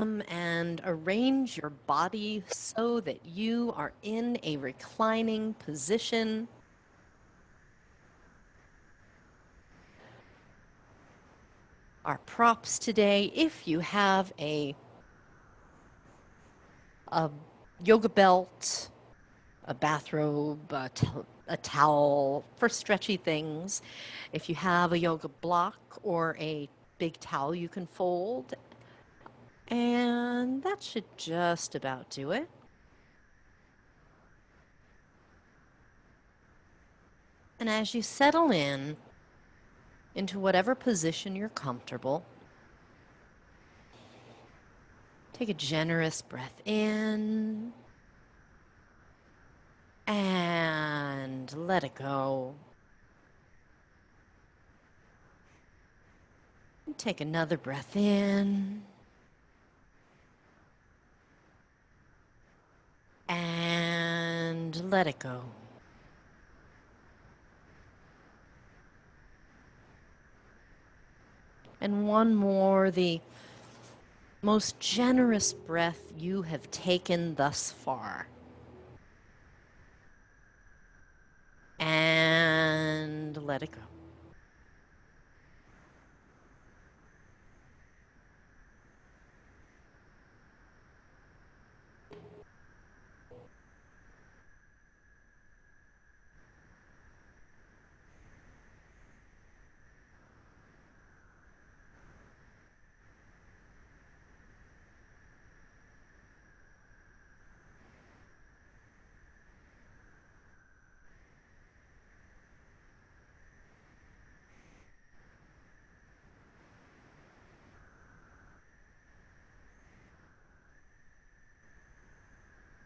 And arrange your body so that you are in a reclining position. Our props today, if you have a yoga belt, a bathrobe, a towel for stretchy things. If you have a yoga block or a big towel you can fold, and that should just about do it. And as you settle in into whatever position you're comfortable, take a generous breath in and let it go. And take another breath in and let it go. And one more, the most generous breath you have taken thus far. And let it go.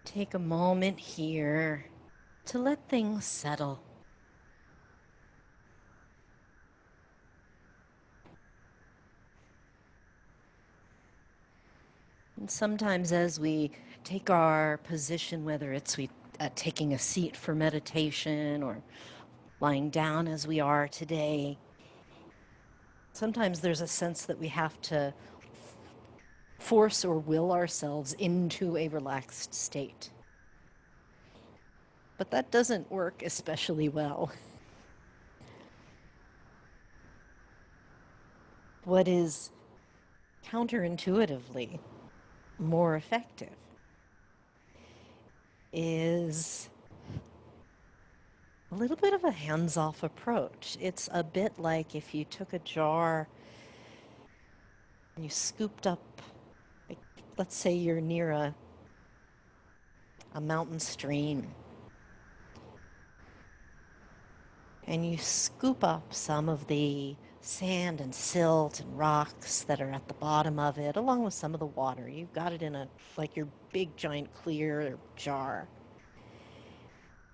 Take a moment here to let things settle. And sometimes as we take our position, whether it's taking a seat for meditation or lying down as we are today, sometimes there's a sense that we have to force or will ourselves into a relaxed state. But that doesn't work especially well. What is counterintuitively more effective is a little bit of a hands-off approach. It's a bit like if you took a jar and you scooped up, like, let's say you're near a mountain stream, and you scoop up some of the sand and silt and rocks that are at the bottom of it, along with some of the water. You've got it in like your big giant clear jar.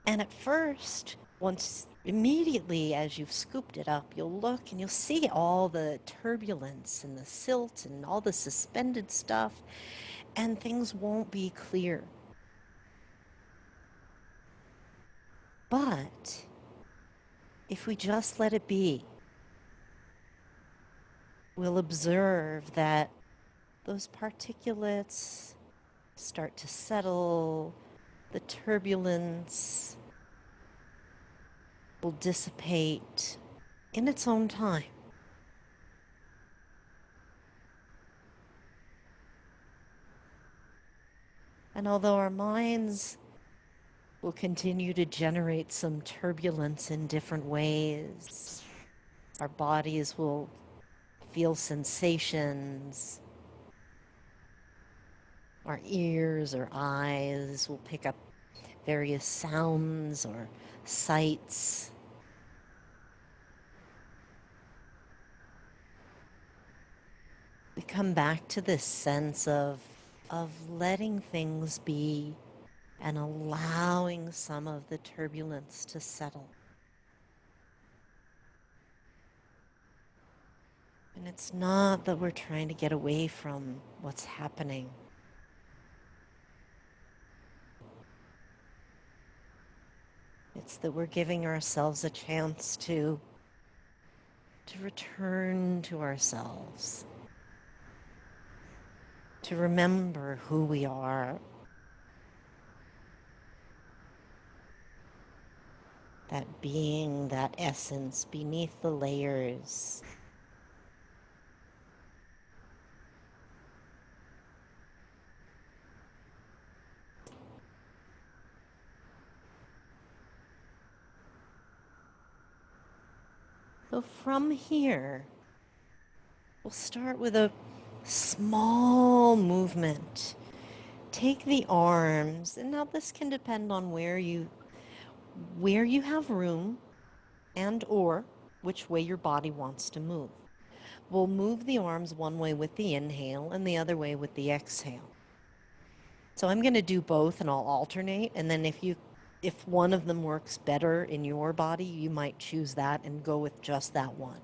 And at first, once immediately as you've scooped it up, you'll look and you'll see all the turbulence and the silt and all the suspended stuff, and things won't be clear. But if we just let it be, we'll observe that those particulates start to settle, the turbulence will dissipate in its own time. And although our minds will continue to generate some turbulence in different ways, our bodies will feel sensations, our ears or eyes will pick up various sounds or sights. We come back to this sense of letting things be and allowing some of the turbulence to settle. And it's not that we're trying to get away from what's happening. It's that we're giving ourselves a chance to return to ourselves. to remember who we are, that being, that essence beneath the layers. So from here, we'll start with a small movement. Take the arms, and now this can depend on where you have room and or which way your body wants to move. We'll move the arms one way with the inhale and the other way with the exhale. So I'm going to do both and I'll alternate, and then if one of them works better in your body, you might choose that and go with just that one.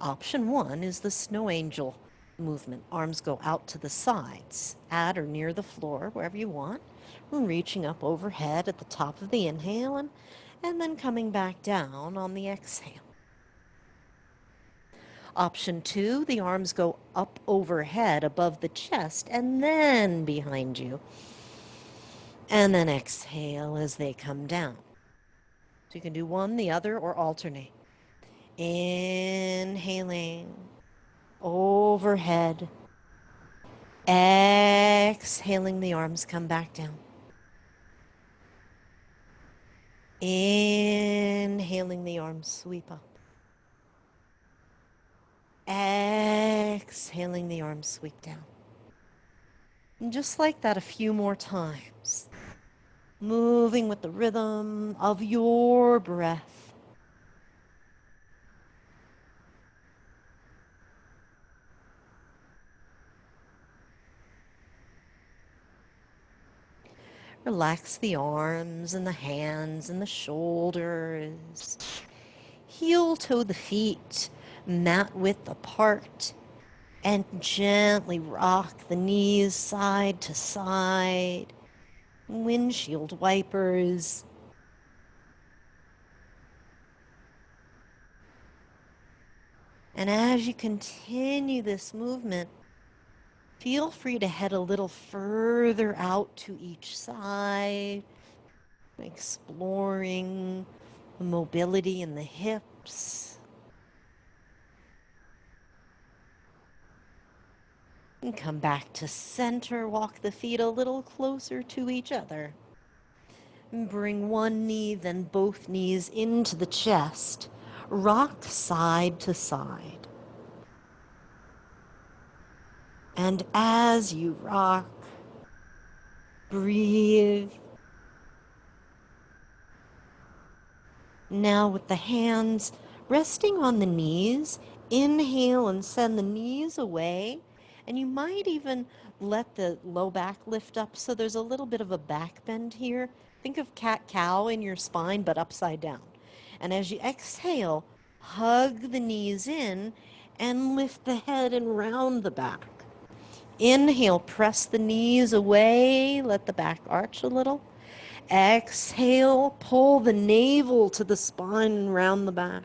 Option one is the snow angel movement. Arms go out to the sides, at or near the floor, wherever you want, and reaching up overhead at the top of the inhale and then coming back down on the exhale. Option two, the arms go up overhead above the chest and then behind you. And then exhale as they come down. So you can do one, the other, or alternate. Inhaling overhead. Exhaling, the arms come back down. Inhaling, the arms sweep up. Exhaling, the arms sweep down. And just like that, a few more times. Moving with the rhythm of your breath. Relax the arms and the hands and the shoulders. Heel toe the feet, mat width apart, and gently rock the knees side to side. Windshield wipers. And as you continue this movement, feel free to head a little further out to each side, exploring the mobility in the hips. And come back to center, walk the feet a little closer to each other. And bring one knee, then both knees into the chest. Rock side to side. And as you rock, breathe. Now with the hands resting on the knees, inhale and send the knees away. And you might even let the low back lift up so there's a little bit of a back bend here. Think of cat-cow in your spine, but upside down. And as you exhale, hug the knees in and lift the head and round the back. Inhale, press the knees away, let the back arch a little. Exhale, pull the navel to the spine and round the back.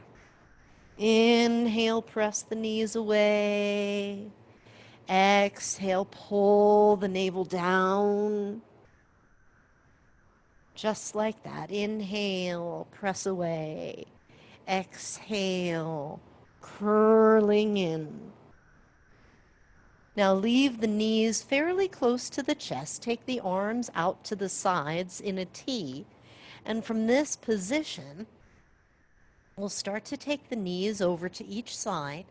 Inhale, press the knees away. Exhale, pull the navel down. Just like that. Inhale, press away. Exhale, curling in. Now leave the knees fairly close to the chest. Take the arms out to the sides in a T. And from this position, we'll start to take the knees over to each side.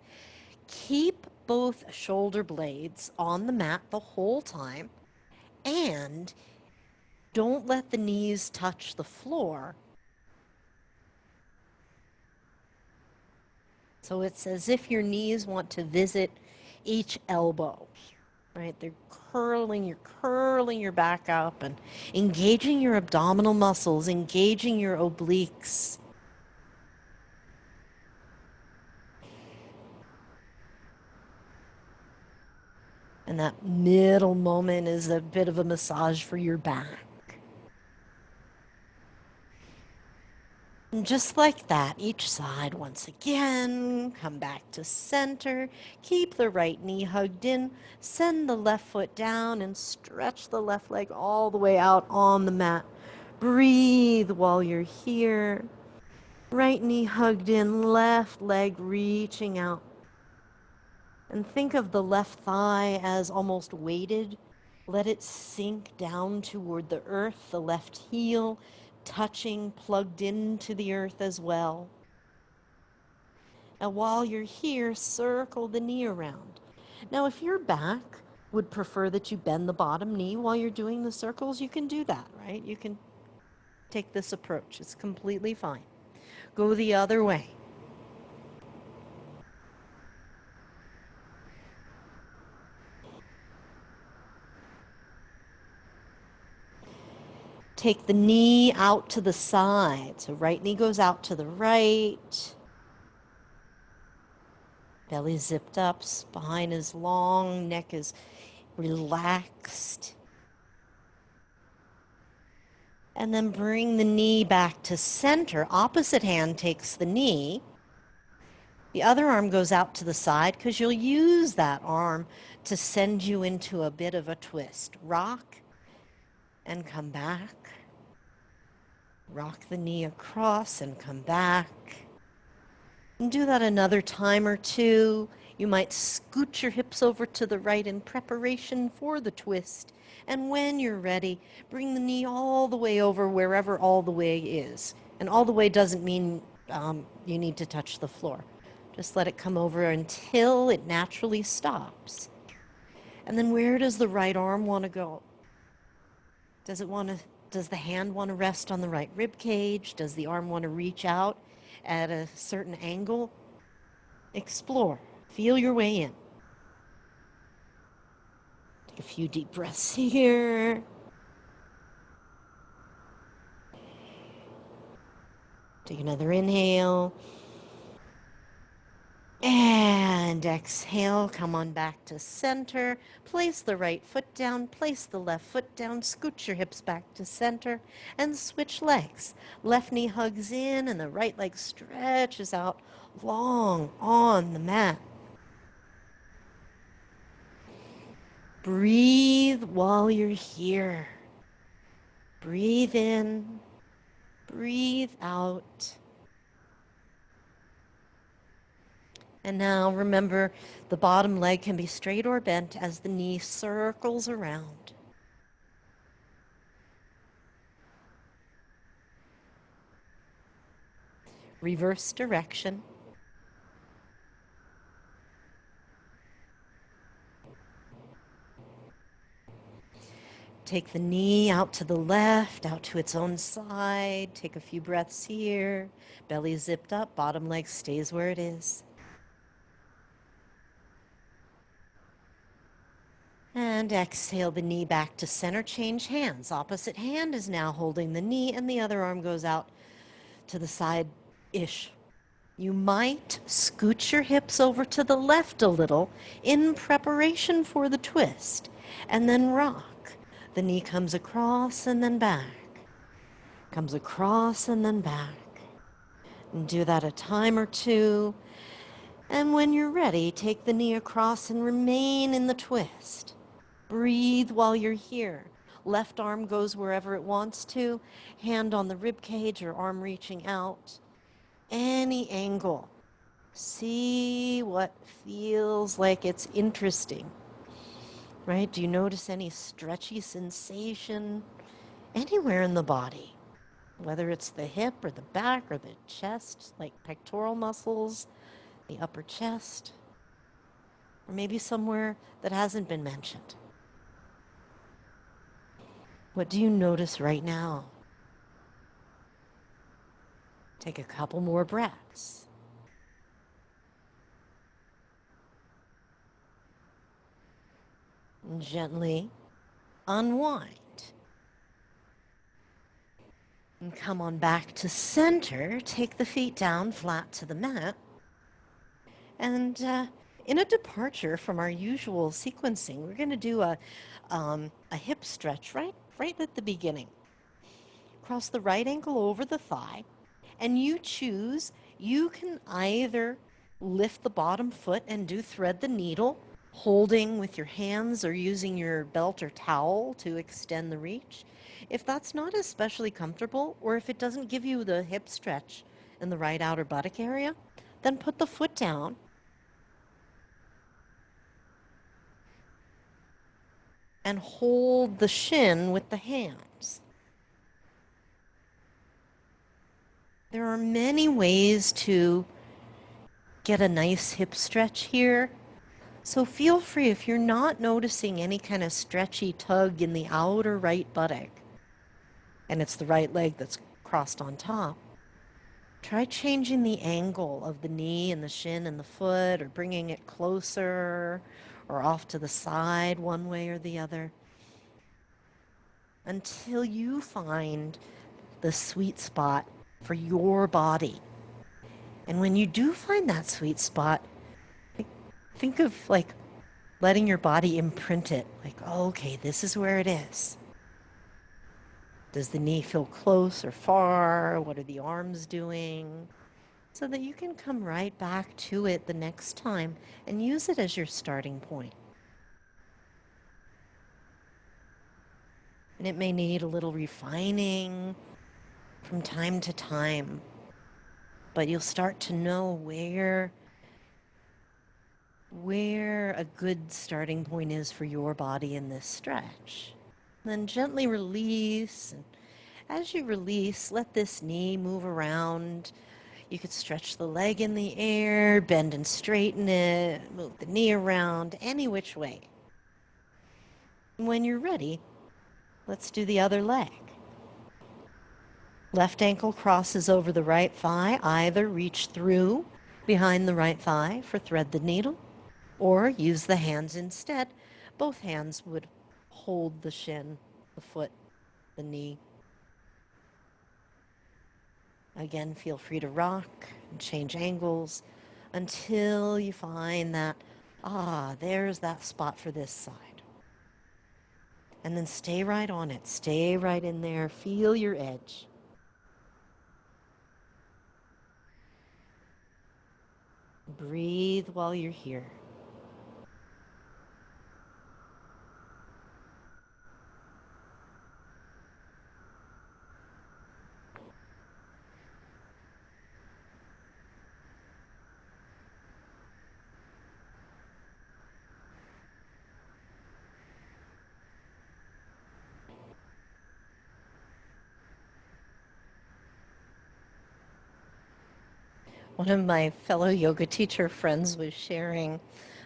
Keep both shoulder blades on the mat the whole time. And don't let the knees touch the floor. So it's as if your knees want to visit each elbow, right? You're curling your back up and engaging your abdominal muscles, engaging your obliques. And that middle moment is a bit of a massage for your back. And just like that, each side once again, come back to center, keep the right knee hugged in, send the left foot down and stretch the left leg all the way out on the mat. Breathe while you're here. Right knee hugged in, left leg reaching out. And think of the left thigh as almost weighted. Let it sink down toward the earth, the left heel touching, plugged into the earth as well. Now, while you're here, circle the knee around. Now, if your back would prefer that you bend the bottom knee while you're doing the circles, you can do that, right? You can take this approach. It's completely fine. Go the other way. Take the knee out to the side. So right knee goes out to the right. Belly zipped up, spine is long, neck is relaxed. And then bring the knee back to center. Opposite hand takes the knee. The other arm goes out to the side because you'll use that arm to send you into a bit of a twist. Rock and come back. Rock the knee across and come back. And do that another time or two. You might scoot your hips over to the right in preparation for the twist. And when you're ready, bring the knee all the way over wherever all the way is. And all the way doesn't mean you need to touch the floor. Just let it come over until it naturally stops. And then where does the right arm want to go? Does the hand want to rest on the right rib cage? Does the arm want to reach out at a certain angle? Explore. Feel your way in. Take a few deep breaths here. Take another inhale. And exhale, come on back to center. Place the right foot down, place the left foot down, scoot your hips back to center, and switch legs. Left knee hugs in and the right leg stretches out long on the mat. Breathe while you're here. Breathe in, breathe out. And now remember, the bottom leg can be straight or bent as the knee circles around. Reverse direction. Take the knee out to the left, out to its own side. Take a few breaths here. Belly zipped up, bottom leg stays where it is. And exhale the knee back to center. Change hands. Opposite hand is now holding the knee and the other arm goes out to the side-ish. You might scoot your hips over to the left a little in preparation for the twist and then rock. The knee comes across and then back. Comes across and then back. And do that a time or two. And when you're ready, take the knee across and remain in the twist. Breathe while you're here. Left arm goes wherever it wants to. Hand on the rib cage or arm reaching out. Any angle. See what feels like it's interesting. Right? Do you notice any stretchy sensation anywhere in the body? Whether it's the hip or the back or the chest, like pectoral muscles, the upper chest, or maybe somewhere that hasn't been mentioned. What do you notice right now? Take a couple more breaths. And gently unwind. And come on back to center. Take the feet down flat to the mat. And in a departure from our usual sequencing, we're going to do a hip stretch right at the beginning. Cross the right ankle over the thigh And you choose, you can either lift the bottom foot and do thread the needle, holding with your hands or using your belt or towel to extend the reach. If that's not especially comfortable, or if it doesn't give you the hip stretch in the right outer buttock area, then put the foot down and hold the shin with the hands. There are many ways to get a nice hip stretch here. So feel free, if you're not noticing any kind of stretchy tug in the outer right buttock, and it's the right leg that's crossed on top, try changing the angle of the knee and the shin and the foot, or bringing it closer or off to the side one way or the other, until you find the sweet spot for your body. And when you do find that sweet spot, think of like letting your body imprint it. Like, oh, okay, this is where it is. Does the knee feel close or far? What are the arms doing? So that you can come right back to it the next time and use it as your starting point. And it may need a little refining from time to time, but you'll start to know where a good starting point is for your body in this stretch. And then gently release, and as you release, let this knee move around. You could stretch the leg in the air, bend and straighten it, move the knee around, any which way. And when you're ready, let's do the other leg. Left ankle crosses over the right thigh. Either reach through behind the right thigh for thread the needle, or use the hands instead. Both hands would hold the shin, the foot, the knee. Again, feel free to rock and change angles until you find that, there's that spot for this side. And then stay right on it. Stay right in there. Feel your edge. Breathe while you're here. One of my fellow yoga teacher friends was sharing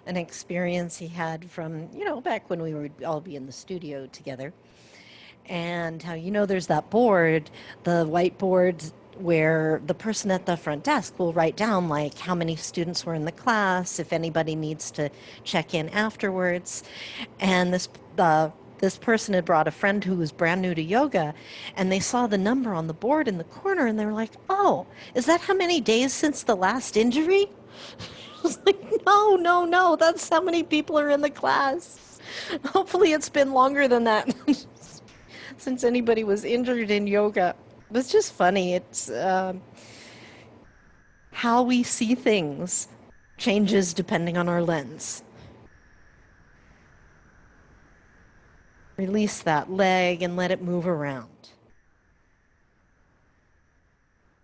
an experience he had from, back when we would all be in the studio together. And how, there's that board, the whiteboard, where the person at the front desk will write down like how many students were in the class, if anybody needs to check in afterwards. And this person had brought a friend who was brand new to yoga, and they saw the number on the board in the corner, and they were like, "Oh, is that how many days since the last injury?" I was like, "No, no, no, that's how many people are in the class. Hopefully it's been longer than that." Since anybody was injured in yoga. It's just funny. It's how we see things changes depending on our lens. Release that leg and let it move around.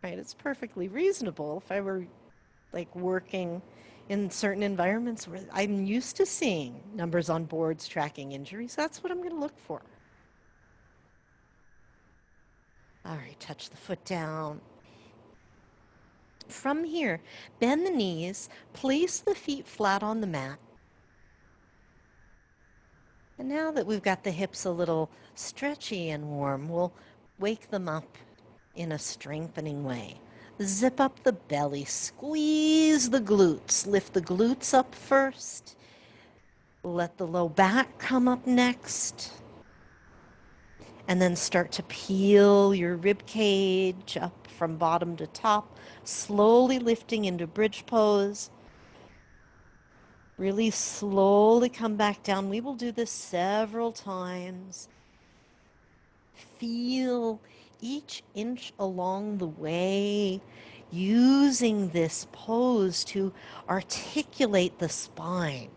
Right? It's perfectly reasonable. If I were like working in certain environments where I'm used to seeing numbers on boards tracking injuries, that's what I'm going to look for. All right, touch the foot down. From here, bend the knees, place the feet flat on the mat. And now that we've got the hips a little stretchy and warm, we'll wake them up in a strengthening way. Zip up the belly, squeeze the glutes, lift the glutes up first, let the low back come up next, and then start to peel your rib cage up from bottom to top, slowly lifting into bridge pose. Really slowly come back down. We will do this several times. Feel each inch along the way, using this pose to articulate the spine.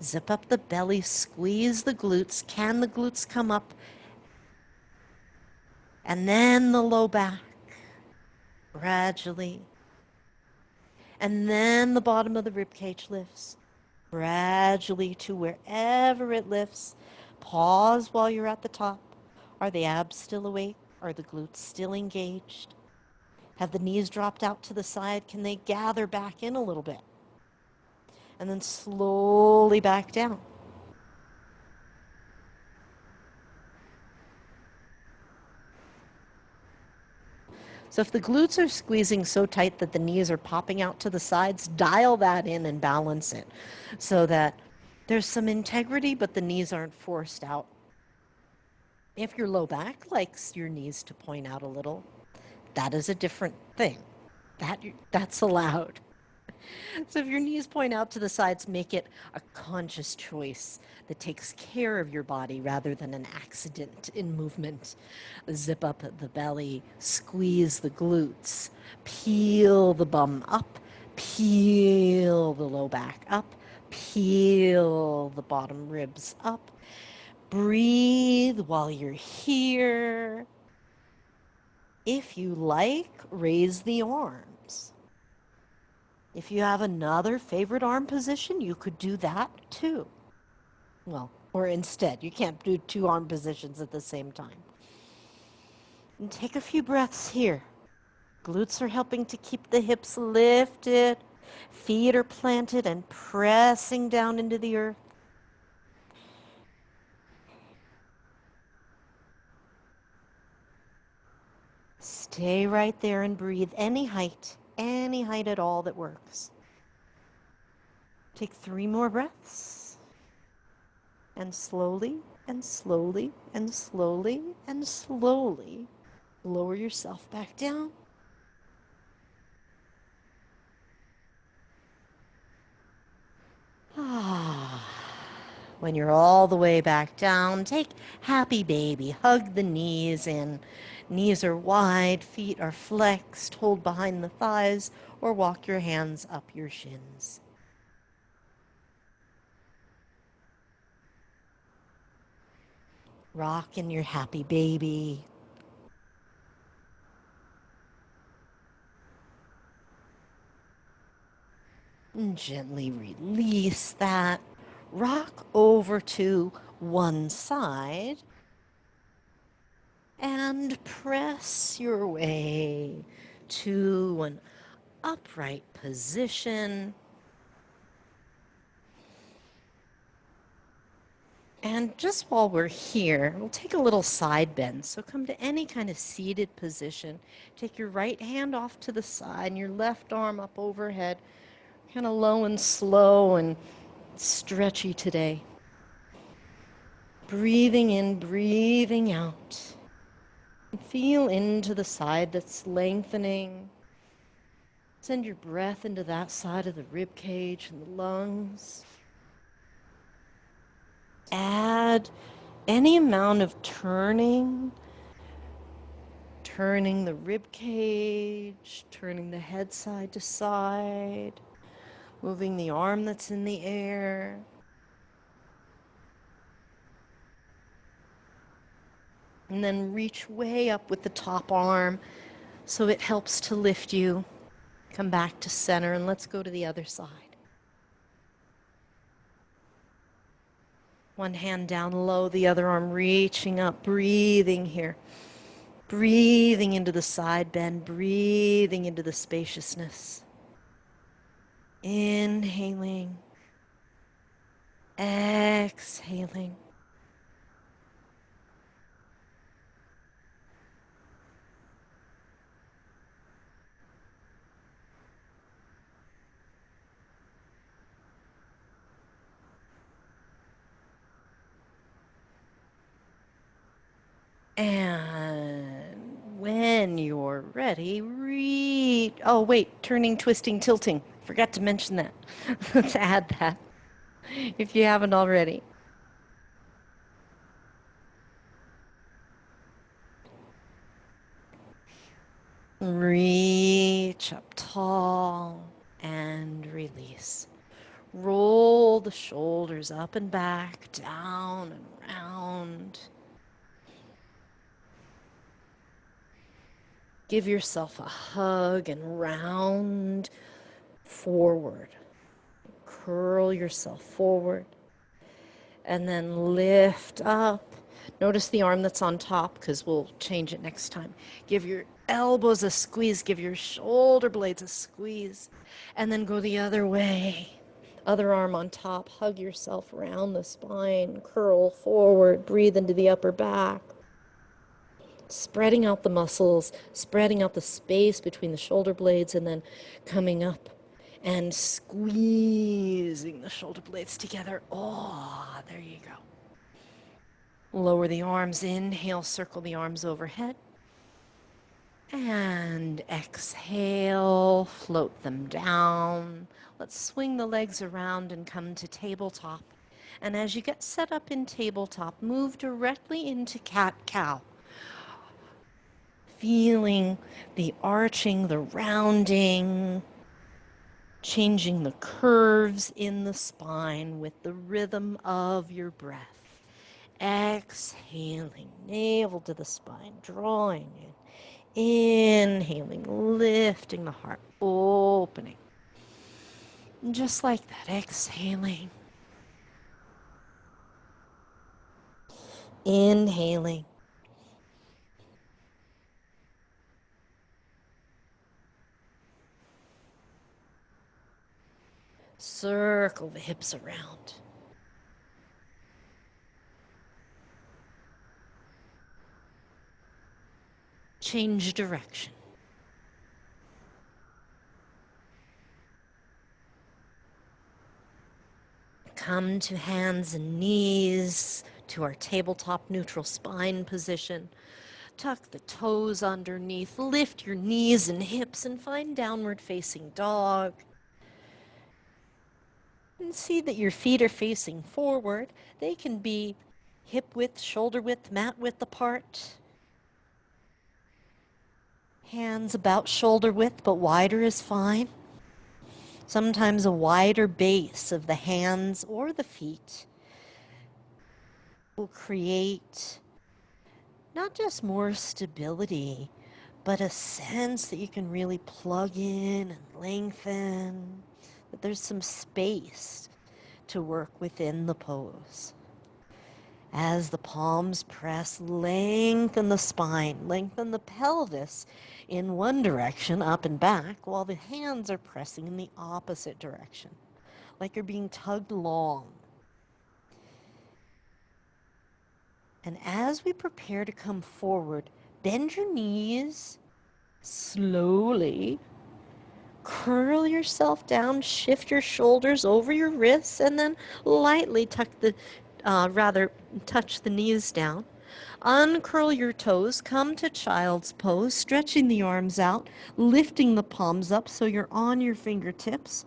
Zip up the belly, squeeze the glutes. Can the glutes come up? And then the low back, gradually. And then the bottom of the rib cage lifts, gradually to wherever it lifts. Pause while you're at the top. Are the abs still awake? Are the glutes still engaged? Have the knees dropped out to the side? Can they gather back in a little bit? And then slowly back down. So if the glutes are squeezing so tight that the knees are popping out to the sides, dial that in and balance it so that there's some integrity, but the knees aren't forced out. If your low back likes your knees to point out a little, that is a different thing. That's allowed. So if your knees point out to the sides, make it a conscious choice that takes care of your body rather than an accident in movement. Zip up the belly, squeeze the glutes, peel the bum up, peel the low back up, peel the bottom ribs up. Breathe while you're here. If you like, raise the arms. If you have another favorite arm position, you could do that too. Well, or instead, you can't do two arm positions at the same time. And take a few breaths here. Glutes are helping to keep the hips lifted. Feet are planted and pressing down into the earth. Stay right there and breathe any height at all that works. Take 3 more breaths. And slowly, and slowly, and slowly, and slowly, lower yourself back down. When you're all the way back down, take happy baby. Hug the knees in. Knees are wide, feet are flexed. Hold behind the thighs or walk your hands up your shins. Rock in your happy baby. And gently release that. Rock over to one side and press your way to an upright position. And just while we're here, we'll take a little side bend. So come to any kind of seated position. Take your right hand off to the side and your left arm up overhead. Kind of low and slow and stretchy today. Breathing in, breathing out. Feel into the side that's lengthening. Send your breath into that side of the rib cage and the lungs. Add any amount of turning the rib cage, turning the head side to side, moving the arm that's in the air. And then reach way up with the top arm so it helps to lift you. Come back to center and let's go to the other side. One hand down low, the other arm reaching up, breathing here. Breathing into the side bend, breathing into the spaciousness. Inhaling, exhaling. And when you're ready, oh wait, turning, twisting, tilting. Forgot to mention that. Let's add that if you haven't already. Reach up tall and release. Roll the shoulders up and back, down and round. Give yourself a hug and round forward. Curl yourself forward. And then lift up. Notice the arm that's on top because we'll change it next time. Give your elbows a squeeze. Give your shoulder blades a squeeze. And then go the other way. Other arm on top. Hug yourself around the spine. Curl forward. Breathe into the upper back. Spreading out the muscles, spreading out the space between the shoulder blades, and then coming up and squeezing the shoulder blades together. Oh, there you go. Lower the arms, inhale, circle the arms overhead. And exhale, float them down. Let's swing the legs around and come to tabletop. And as you get set up in tabletop, move directly into cat-cow. Feeling the arching, the rounding, changing the curves in the spine with the rhythm of your breath. Exhaling, navel to the spine, drawing in. Inhaling, lifting the heart, opening. And just like that, exhaling. Inhaling. Circle the hips around. Change direction. Come to hands and knees to our tabletop neutral spine position. Tuck the toes underneath. Lift your knees and hips and find downward facing dog. And see that your feet are facing forward. They can be hip width, shoulder width, mat width apart. Hands about shoulder width, but wider is fine. Sometimes a wider base of the hands or the feet will create not just more stability, but a sense that you can really plug in and lengthen, that there's some space to work within the pose. As the palms press, lengthen the spine, lengthen the pelvis in one direction, up and back, while the hands are pressing in the opposite direction, like you're being tugged along. And as we prepare to come forward, bend your knees slowly. Curl yourself down, shift your shoulders over your wrists, and then lightly touch the knees down. Uncurl your toes, come to child's pose, stretching the arms out, lifting the palms up so you're on your fingertips.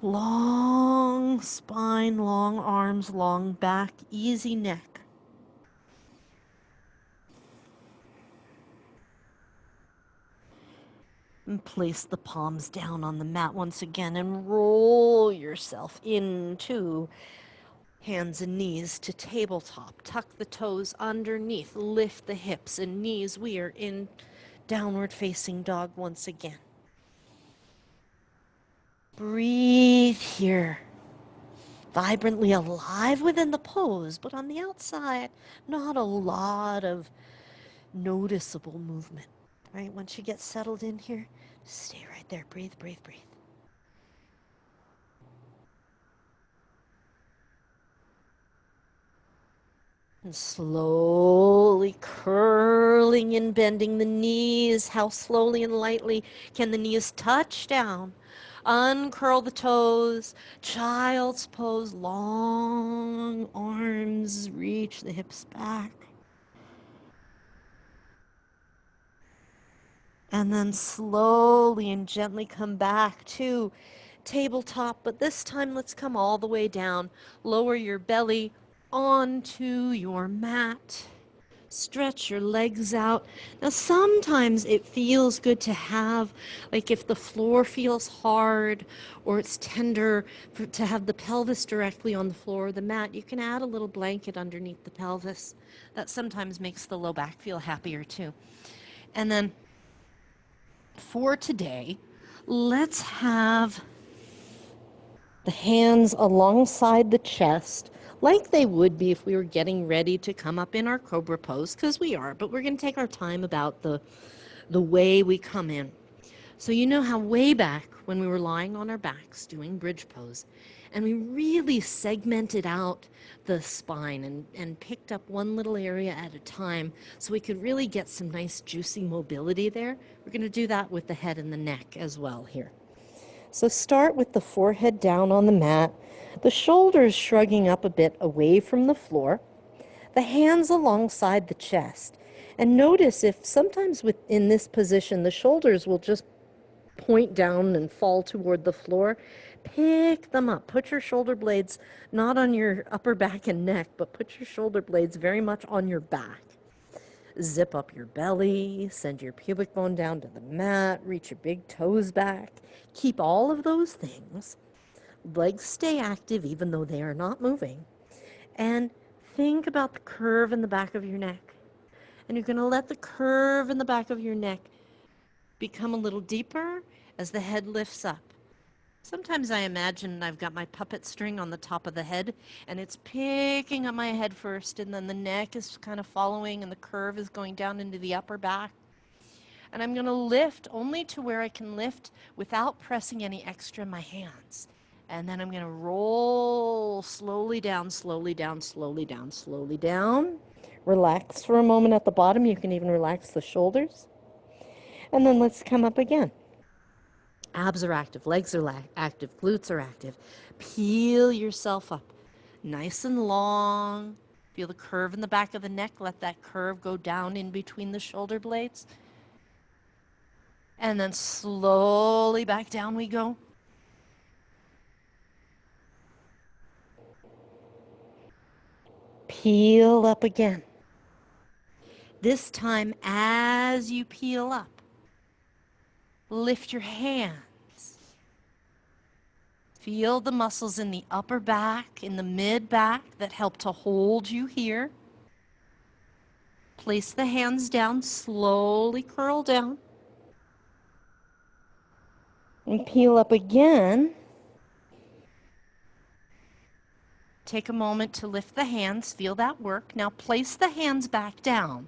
Long spine, long arms, long back, easy neck. And place the palms down on the mat once again and roll yourself into hands and knees to tabletop. Tuck the toes underneath, lift the hips and knees. We are in downward facing dog once again. Breathe here. Vibrantly alive within the pose, but on the outside, not a lot of noticeable movement. Right? Once you get settled in here, stay right there. Breathe, breathe, breathe. And slowly curling and bending the knees. How slowly and lightly can the knees touch down? Uncurl the toes. Child's pose. Long arms reach the hips back. And then slowly and gently come back to tabletop, but this time let's come all the way down. Lower your belly onto your mat. Stretch your legs out. Now, sometimes it feels good to have, like if the floor feels hard or it's tender, to have the pelvis directly on the floor or the mat. You can add a little blanket underneath the pelvis. That sometimes makes the low back feel happier too. And then for today, let's have the hands alongside the chest, like they would be if we were getting ready to come up in our cobra pose, because we are, but we're going to take our time about the way we come in. So you know how way back when we were lying on our backs doing bridge pose, and we really segmented out the spine and picked up one little area at a time so we could really get some nice juicy mobility there. We're going to do that with the head and the neck as well here. So start with the forehead down on the mat, the shoulders shrugging up a bit away from the floor, the hands alongside the chest. And notice if sometimes in this position the shoulders will just point down and fall toward the floor, pick them up. Put your shoulder blades not on your upper back and neck, but put your shoulder blades very much on your back. Zip up your belly, send your pubic bone down to the mat, reach your big toes back. Keep all of those things. Legs stay active even though they are not moving. And think about the curve in the back of your neck. And you're going to let the curve in the back of your neck become a little deeper as the head lifts up. Sometimes I imagine I've got my puppet string on the top of the head, and it's picking up my head first, and then the neck is kind of following, and the curve is going down into the upper back. And I'm going to lift only to where I can lift without pressing any extra in my hands. And then I'm going to roll slowly down, slowly down, slowly down, slowly down. Relax for a moment at the bottom. You can even relax the shoulders. And then let's come up again. Abs are active, legs are active, glutes are active. Peel yourself up nice and long. Feel the curve in the back of the neck. Let that curve go down in between the shoulder blades. And then slowly back down we go. Peel up again. This time, as you peel up, lift your hands. Feel the muscles in the upper back, in the mid back that help to hold you here. Place the hands down, slowly curl down. And peel up again. Take a moment to lift the hands, feel that work. Now place the hands back down.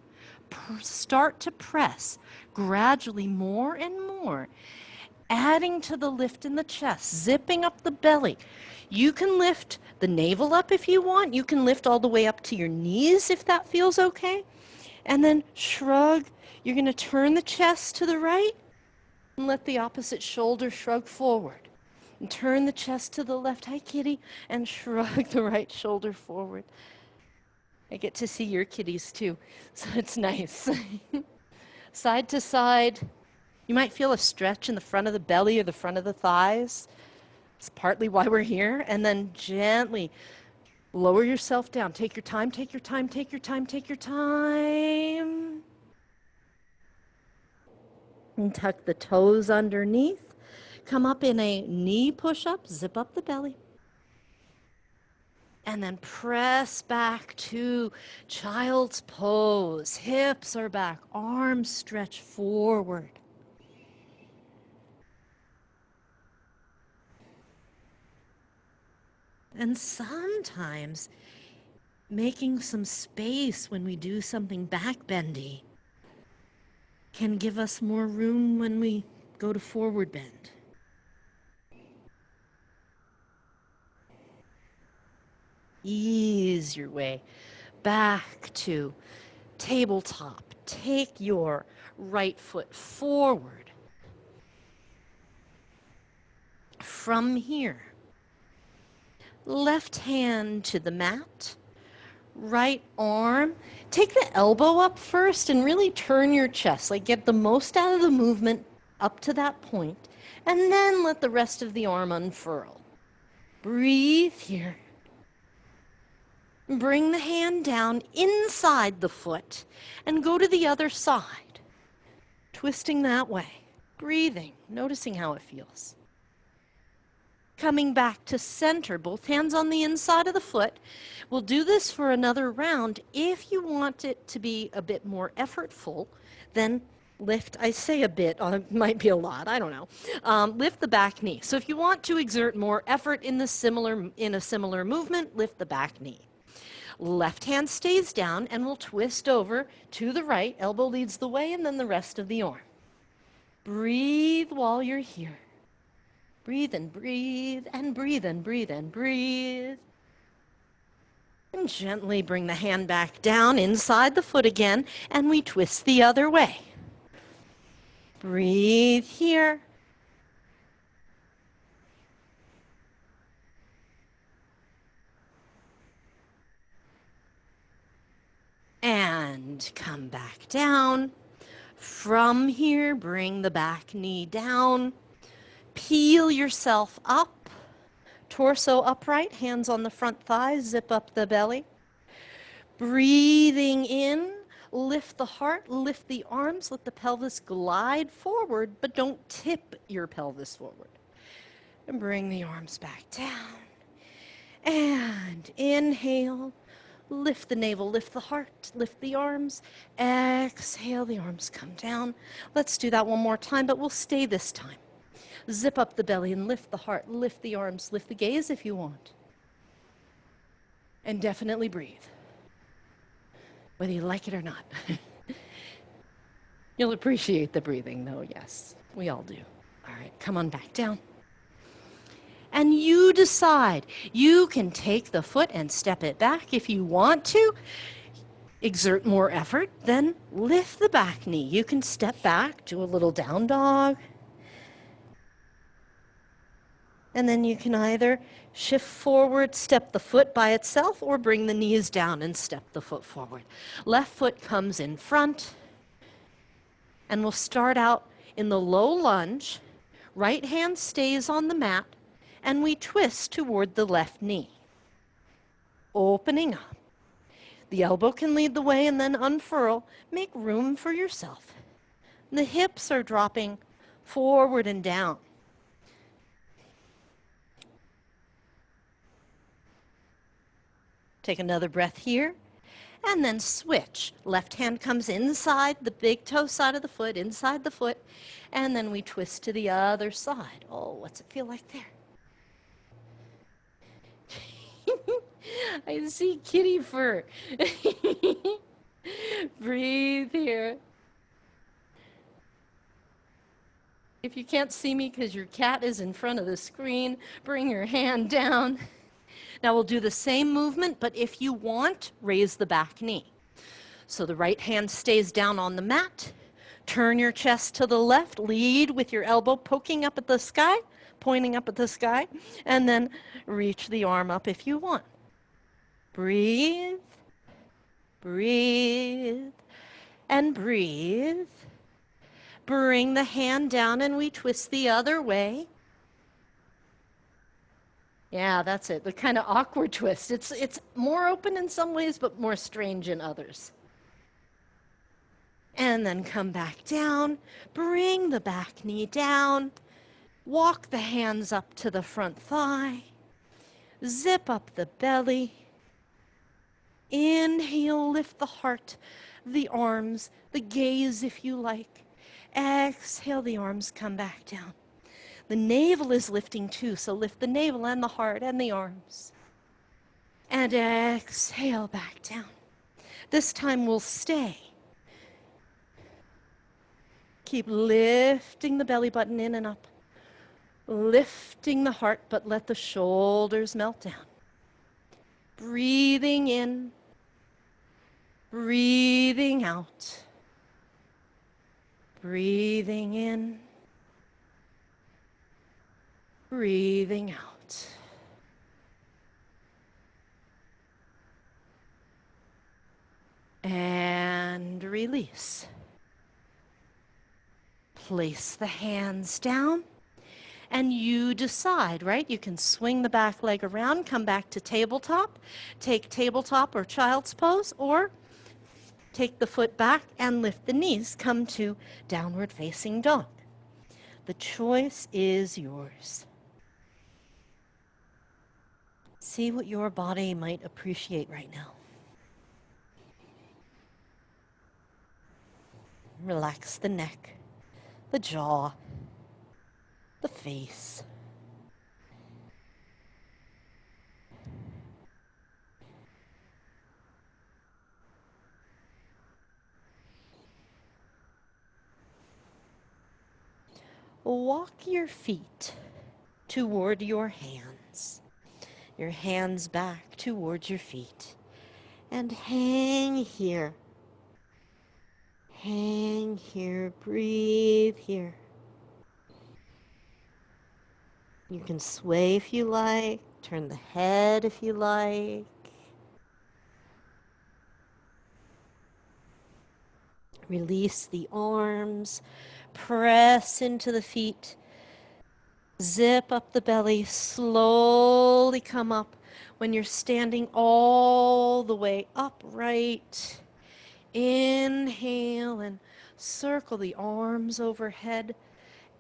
Start to press gradually more and more, adding to the lift in the chest, zipping up the belly. You can lift the navel up if you want. You can lift all the way up to your knees if that feels okay. And then shrug. You're going to turn the chest to the right and let the opposite shoulder shrug forward. And turn the chest to the left, hi kitty, and shrug the right shoulder forward. I get to see your kitties too, so it's nice. Side to side. You might feel a stretch in the front of the belly or the front of the thighs. It's partly why we're here. And then gently lower yourself down. Take your time, take your time, take your time, take your time. And tuck the toes underneath. Come up in a knee push-up, zip up the belly. And then press back to child's pose. Hips are back, arms stretch forward. And sometimes making some space when we do something back bendy can give us more room when we go to forward bend. Ease your way back to tabletop. Take your right foot forward. From here, left hand to the mat, right arm. Take the elbow up first and really turn your chest. Like get the most out of the movement up to that point, and then let the rest of the arm unfurl. Breathe here. Bring the hand down inside the foot and go to the other side, twisting that way, breathing, noticing how it feels. Coming back to center, both hands on the inside of the foot. We'll do this for another round. If you want it to be a bit more effortful, then lift, I say a bit, might be a lot, I don't know. Lift the back knee. So if you want to exert more effort in a similar movement, lift the back knee. Left hand stays down and we'll twist over to the right. Elbow leads the way and then the rest of the arm. Breathe while you're here. Breathe and breathe and breathe and breathe and breathe. And gently bring the hand back down inside the foot again, and we twist the other way. Breathe here. And come back down. From here, bring the back knee down. Peel yourself up. Torso upright, hands on the front thighs, zip up the belly. Breathing in, lift the heart, lift the arms, let the pelvis glide forward, but don't tip your pelvis forward. And bring the arms back down. And inhale, lift the navel, lift the heart, lift the arms. Exhale, the arms come down. Let's do that one more time, but we'll stay this time. Zip up the belly and lift the heart, lift the arms, lift the gaze if you want. And definitely breathe, whether you like it or not. You'll appreciate the breathing though, yes, we all do. All right, come on back down. And you decide. You can take the foot and step it back if you want to. Exert more effort, then lift the back knee. You can step back, do a little down dog. And then you can either shift forward, step the foot by itself, or bring the knees down and step the foot forward. Left foot comes in front. And we'll start out in the low lunge. Right hand stays on the mat, and we twist toward the left knee. Opening up. The elbow can lead the way and then unfurl. Make room for yourself. The hips are dropping forward and down. Take another breath here, and then switch. Left hand comes inside the big toe side of the foot, inside the foot, and then we twist to the other side. Oh, what's it feel like there? I see kitty fur. Breathe here. If you can't see me because your cat is in front of the screen, bring your hand down. Now we'll do the same movement, but if you want, raise the back knee. So the right hand stays down on the mat. Turn your chest to the left. Lead with your elbow poking up at the sky, pointing up at the sky, and then reach the arm up if you want. Breathe, breathe, and breathe. Bring the hand down and we twist the other way. Yeah, that's it. The kind of awkward twist. It's more open in some ways, but more strange in others. And then come back down. Bring the back knee down. Walk the hands up to the front thigh. Zip up the belly. Inhale, lift the heart, the arms, the gaze if you like. Exhale, the arms come back down. The navel is lifting too, so lift the navel and the heart and the arms. And exhale back down. This time we'll stay. Keep lifting the belly button in and up. Lifting the heart, but let the shoulders melt down. Breathing in. Breathing out. Breathing in. Breathing out. And release. Place the hands down And you decide, right? You can swing the back leg around, come back to tabletop, take tabletop or child's pose, or take the foot back and lift the knees, come to downward facing dog. The choice is yours. See what your body might appreciate right now. Relax the neck, the jaw, the face. Walk your feet toward your hands. Your hands back towards your feet. And hang here. Hang here. Breathe here. You can sway if you like. Turn the head if you like. Release the arms. Press into the feet. Zip up the belly. Slowly come up. When you're standing all the way upright, inhale and circle the arms overhead.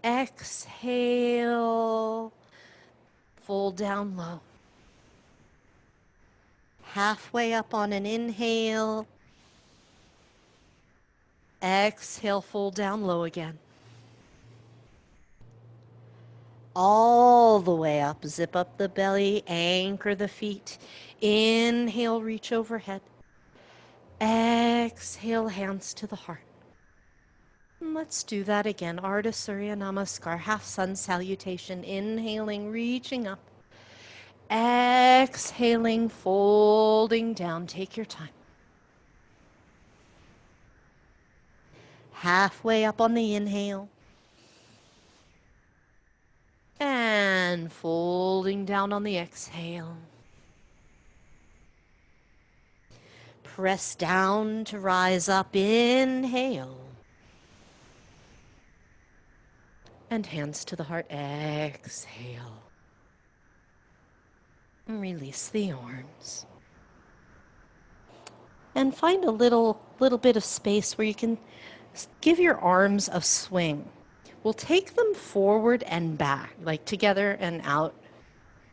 Exhale, fold down low. Halfway up on an inhale. Exhale, fold down low again. All the way up, zip up the belly, anchor the feet. Inhale, reach overhead. Exhale, hands to the heart. And let's do that again. Ardha Surya Namaskar, half sun salutation. Inhaling, reaching up. Exhaling, folding down. Take your time. Halfway up on the inhale. And folding down on the exhale. Press down to rise up. Inhale. And hands to the heart. Exhale. And release the arms. And find a little bit of space where you can give your arms a swing. We'll take them forward and back, like together and out.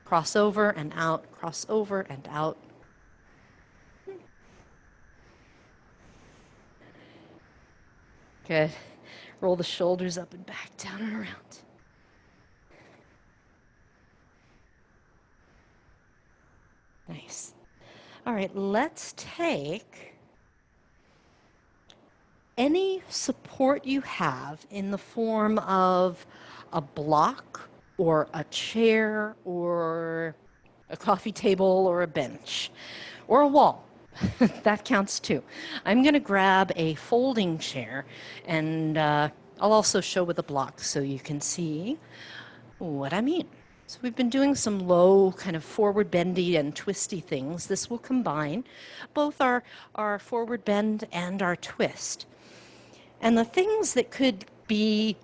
Cross over and out, cross over and out. Good. Roll the shoulders up and back, down and around. Nice. All right, let's take any support you have in the form of a block or a chair or a coffee table or a bench or a wall. That counts too. I'm going to grab a folding chair, and I'll also show with a block so you can see what I mean. So we've been doing some low kind of forward bendy and twisty things. This will combine both our forward bend and our twist. And the things that could be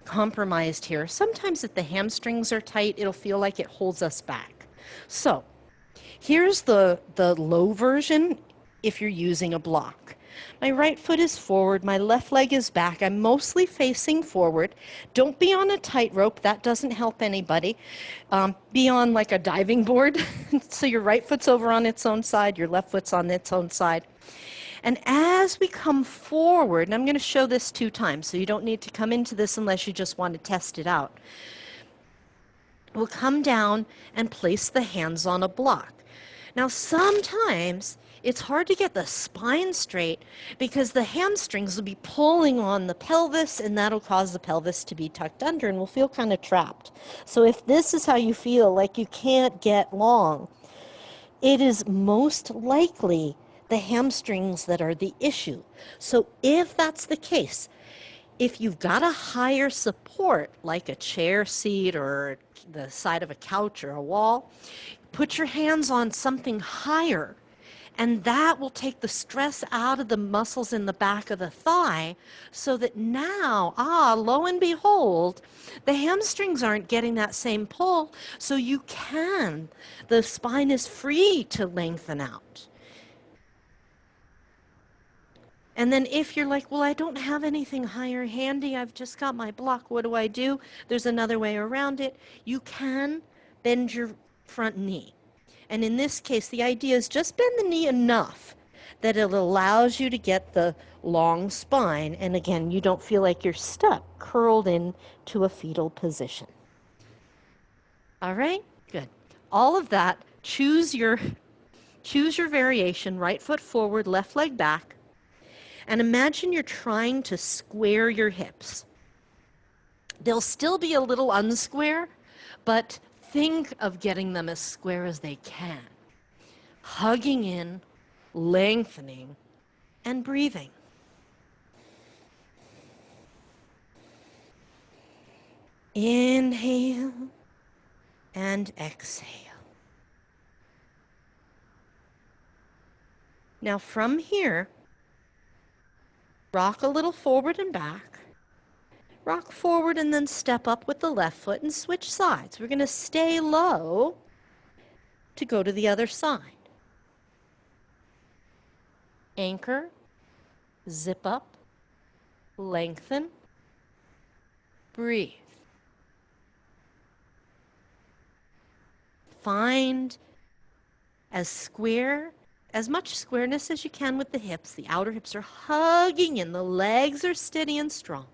compromised here, sometimes if the hamstrings are tight, it'll feel like it holds us back. So here's the low version if you're using a block. My right foot is forward, my left leg is back. I'm mostly facing forward. Don't be on a tightrope, that doesn't help anybody. Be on like a diving board. So your right foot's over on its own side, your left foot's on its own side. And as we come forward, and I'm going to show this 2 times, so you don't need to come into this unless you just want to test it out. We'll come down and place the hands on a block. Now sometimes it's hard to get the spine straight because the hamstrings will be pulling on the pelvis, and that'll cause the pelvis to be tucked under, and we'll feel kind of trapped. So if this is how you feel, like you can't get long, it is most likely the hamstrings that are the issue. So if that's the case, if you've got a higher support, like a chair seat or the side of a couch or a wall, put your hands on something higher And that will take the stress out of the muscles in the back of the thigh so that now, lo and behold, the hamstrings aren't getting that same pull. So the spine is free to lengthen out. And then if you're like, well, I don't have anything higher handy, I've just got my block, what do I do? There's another way around it. You can bend your front knee. And in this case, the idea is just bend the knee enough that it allows you to get the long spine. And again, you don't feel like you're stuck, curled in to a fetal position. All right? Good. All of that, choose your variation, right foot forward, left leg back. And imagine you're trying to square your hips. They'll still be a little unsquare, but think of getting them as square as they can. Hugging in, lengthening, and breathing. Inhale and exhale. Now from here, rock a little forward and back. Rock forward and then step up with the left foot and switch sides. We're going to stay low to go to the other side. Anchor, zip up, lengthen, breathe. Find as much squareness as you can with the hips. The outer hips are hugging in, the legs are steady and strong.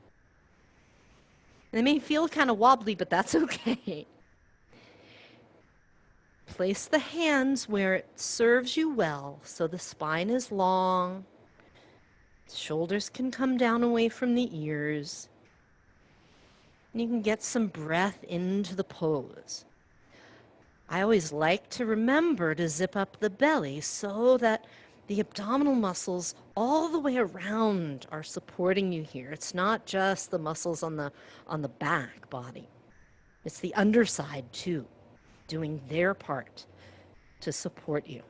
They may feel kind of wobbly, but that's okay. Place the hands where it serves you well, so the spine is long, shoulders can come down away from the ears, and you can get some breath into the pose. I always like to remember to zip up the belly so that the abdominal muscles all the way around are supporting you here. It's not just the muscles on the back body. It's the underside too, doing their part to support you.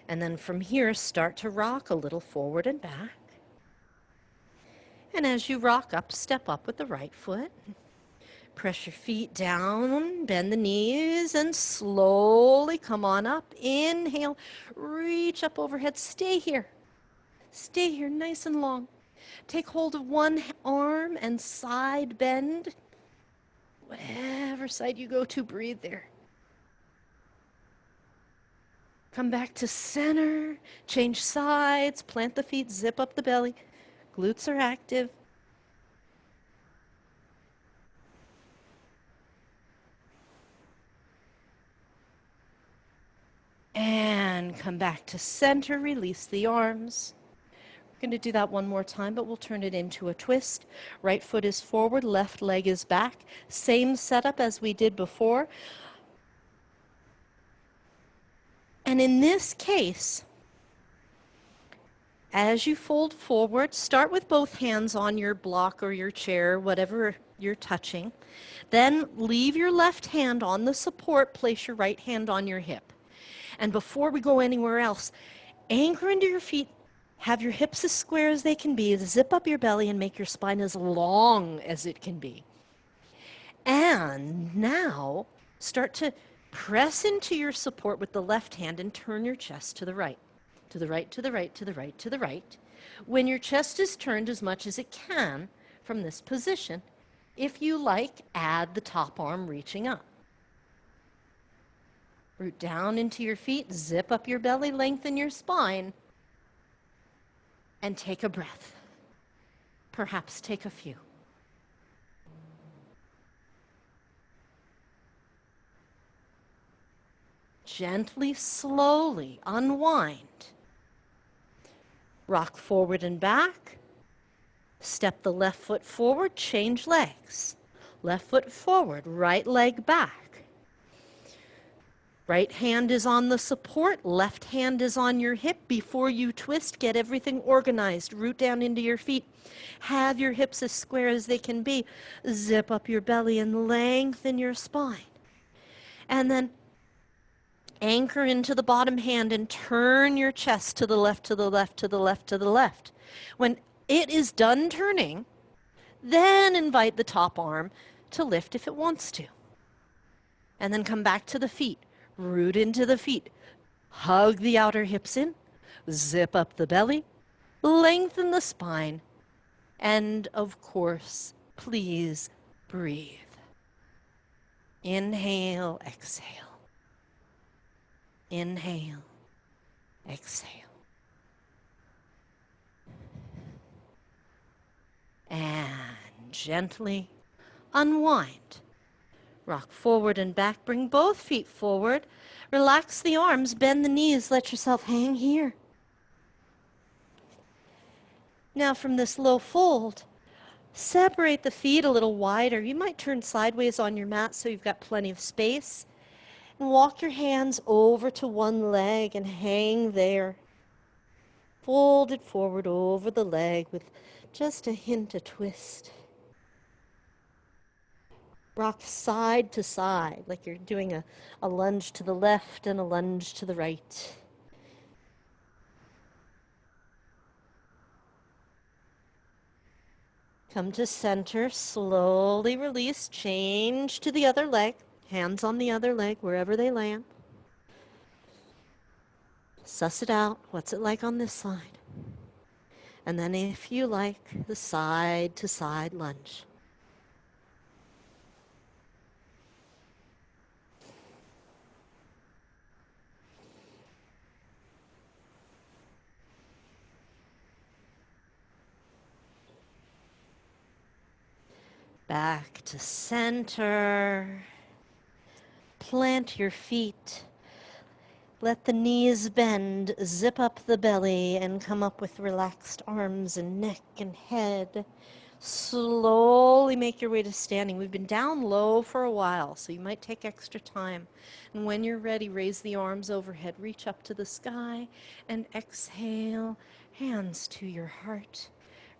And then from here, start to rock a little forward and back. And as you rock up, step up with the right foot. Press your feet down, bend the knees, and slowly come on up. Inhale, reach up overhead. Stay here. Stay here, nice and long. Take hold of one arm and side bend. Whatever side you go to, breathe there. Come back to center, change sides, plant the feet, zip up the belly. Glutes are active. And come back to center, release the arms. We're going to do that one more time, but we'll turn it into a twist. Right foot is forward, left leg is back. Same setup as we did before. And in this case, as you fold forward, start with both hands on your block or your chair, whatever you're touching. Then leave your left hand on the support, place your right hand on your hip. And before we go anywhere else, anchor into your feet, have your hips as square as they can be, zip up your belly and make your spine as long as it can be. And now start to press into your support with the left hand and turn your chest to the right. To the right, to the right, to the right, to the right. When your chest is turned as much as it can from this position, if you like, add the top arm reaching up. Root down into your feet, zip up your belly, lengthen your spine, and take a breath. Perhaps take a few. Gently, slowly unwind. Rock forward and back. Step the left foot forward, change legs. Left foot forward, right leg back. Right hand is on the support, left hand is on your hip. Before you twist, get everything organized. Root down into your feet. Have your hips as square as they can be. Zip up your belly and lengthen your spine. And then Anchor into the bottom hand and turn your chest to the left, to the left, to the left, to the left. When it is done turning, then invite the top arm to lift if it wants to. And then come back to the feet. Root into the feet. Hug the outer hips in. Zip up the belly. Lengthen the spine. And of course, please breathe. Inhale, exhale. Inhale, exhale. And gently unwind. Rock forward and back. Bring both feet forward. Relax the arms. Bend the knees. Let yourself hang here. Now from this low fold, separate the feet a little wider. You might turn sideways on your mat so you've got plenty of space. And walk your hands over to one leg and hang there. Fold it forward over the leg with just a hint of twist. Rock side to side, like you're doing a lunge to the left and a lunge to the right. Come to center, slowly release, change to the other leg, hands on the other leg, wherever they land. Suss it out, what's it like on this side? And then if you like, the side to side lunge. Back to center. Plant your feet. Let the knees bend, zip up the belly, and come up with relaxed arms and neck and head. Slowly make your way to standing. We've been down low for a while, so you might take extra time. And when you're ready, raise the arms overhead, reach up to the sky, and exhale, hands to your heart.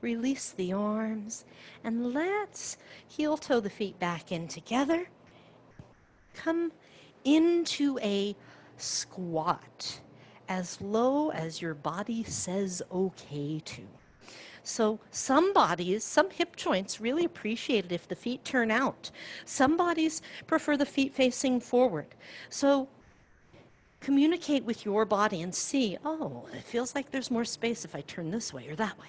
Release the arms, and let's heel toe the feet back in together. Come into a squat as low as your body says okay to. So some bodies, some hip joints really appreciate it if the feet turn out. Some bodies prefer the feet facing forward. So communicate with your body and see, oh, it feels like there's more space if I turn this way or that way.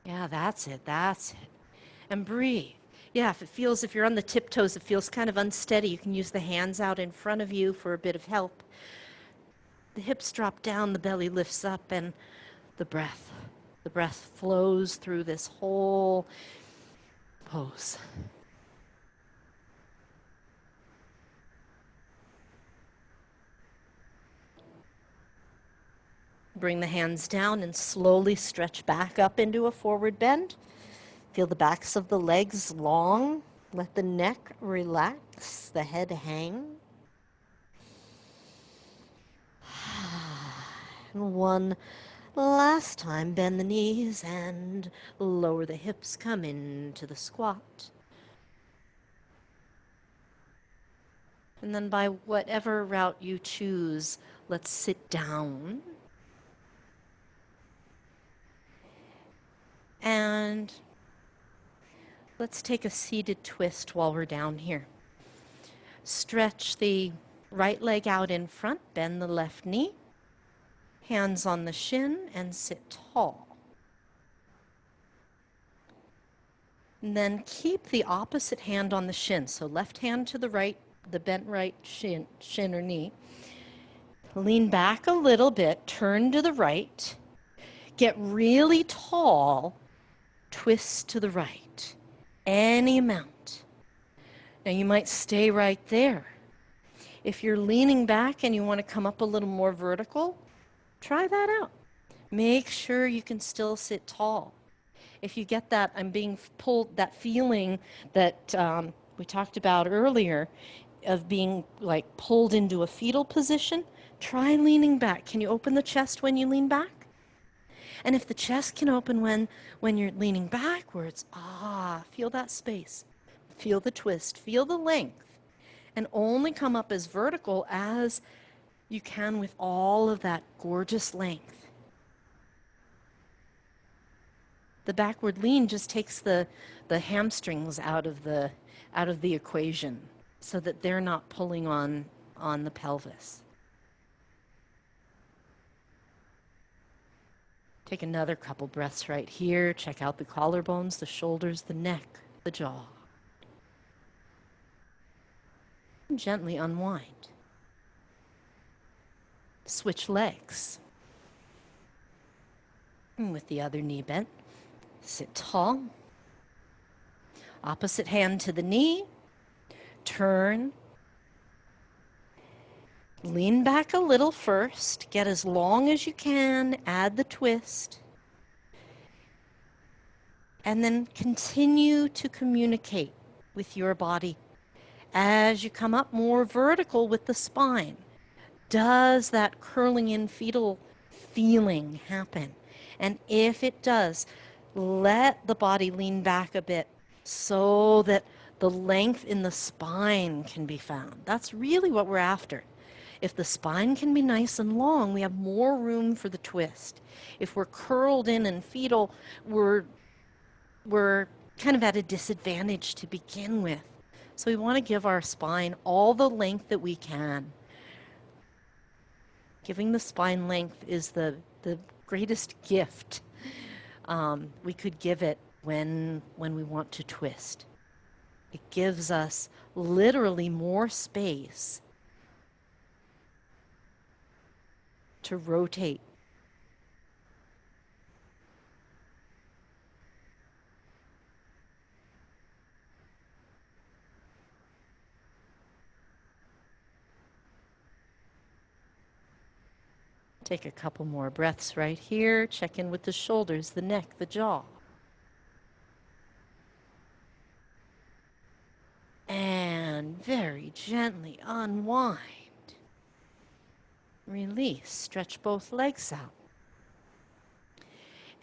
Yeah, that's it. And breathe. Yeah, if you're on the tiptoes, it feels kind of unsteady, you can use the hands out in front of you for a bit of help. The hips drop down, the belly lifts up, and the breath flows through this whole pose. Bring the hands down and slowly stretch back up into a forward bend. Feel the backs of the legs long. Let the neck relax, the head hang. And one last time, bend the knees and lower the hips, come into the squat. And then by whatever route you choose, let's sit down. And let's take a seated twist while we're down here. Stretch the right leg out in front, bend the left knee, hands on the shin, and sit tall. And then keep the opposite hand on the shin. So left hand to the right, the bent right shin or knee. Lean back a little bit, turn to the right, get really tall, twist to the right, any amount. Now you might stay right there. If you're leaning back and you want to come up a little more vertical, try that out. Make sure you can still sit tall. If you get that, I'm being pulled, that feeling that we talked about earlier of being like pulled into a fetal position, try leaning back. Can you open the chest when you lean back? And if the chest can open when you're leaning backwards, feel that space. Feel the twist, feel the length. And only come up as vertical as you can with all of that gorgeous length. The backward lean just takes the hamstrings out of the equation so that they're not pulling on the pelvis. Take another couple breaths right here. Check out the collarbones, the shoulders, the neck, the jaw. And gently unwind. Switch legs. And with the other knee bent, sit tall. Opposite hand to the knee. Turn. Lean back a little first. Get as long as you can. Add the twist. And then continue to communicate with your body. As you come up more vertical with the spine, does that curling in fetal feeling happen? And if it does, let the body lean back a bit so that the length in the spine can be found. That's really what we're after. If the spine can be nice and long, we have more room for the twist. If we're curled in and fetal, we're kind of at a disadvantage to begin with. So we want to give our spine all the length that we can. Giving the spine length is the greatest gift we could give it when we want to twist. It gives us literally more space to rotate. Take a couple more breaths right here. Check in with the shoulders, the neck, the jaw. And very gently unwind. Release. Stretch both legs out.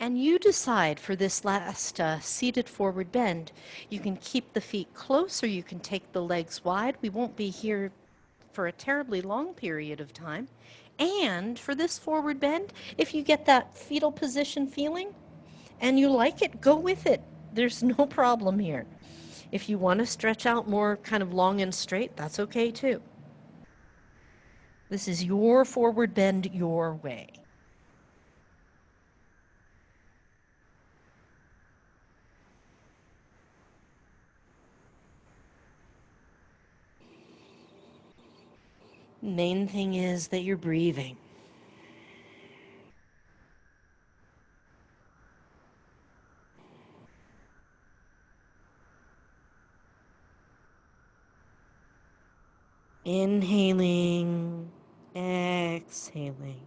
And you decide for this last seated forward bend, you can keep the feet close or you can take the legs wide. We won't be here for a terribly long period of time. And for this forward bend, if you get that fetal position feeling and you like it, go with it. There's no problem here. If you want to stretch out more kind of long and straight, that's okay too. This is your forward bend your way. Main thing is that you're breathing. Inhaling, exhaling.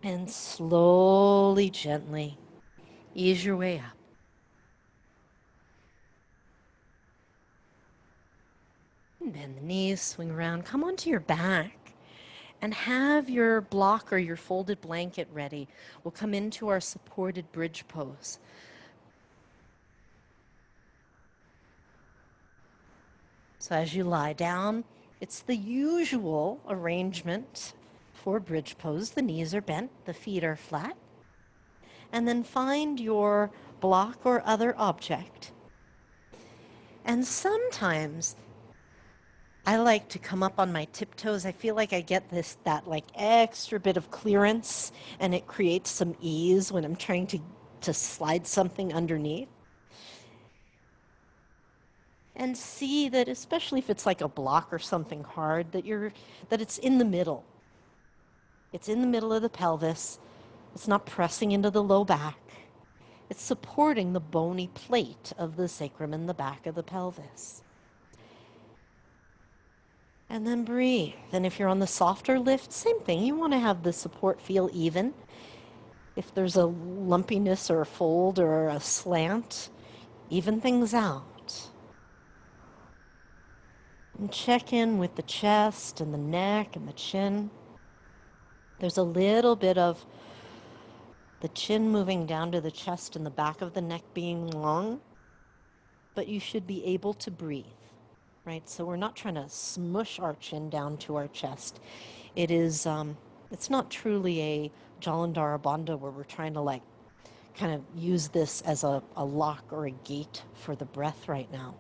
And slowly, gently, ease your way up. And bend the knees, swing around, come onto your back, and have your block or your folded blanket ready. We'll come into our supported bridge pose. So as you lie down, it's the usual arrangement for bridge pose. The knees are bent, the feet are flat. And then find your block or other object. And sometimes I like to come up on my tiptoes. I feel like I get that like extra bit of clearance, and it creates some ease when I'm trying to slide something underneath. And see that, especially if it's like a block or something hard, that it's in the middle. It's in the middle of the pelvis. It's not pressing into the low back. It's supporting the bony plate of the sacrum and the back of the pelvis. And then breathe. And if you're on the softer lift, same thing. You want to have the support feel even. If there's a lumpiness or a fold or a slant, even things out. And check in with the chest and the neck and the chin. There's a little bit of the chin moving down to the chest and the back of the neck being long, but you should be able to breathe, right? So we're not trying to smush our chin down to our chest. It is, it's not truly a Jalandhara Bandha where we're trying to like kind of use this as a lock or a gate for the breath right now.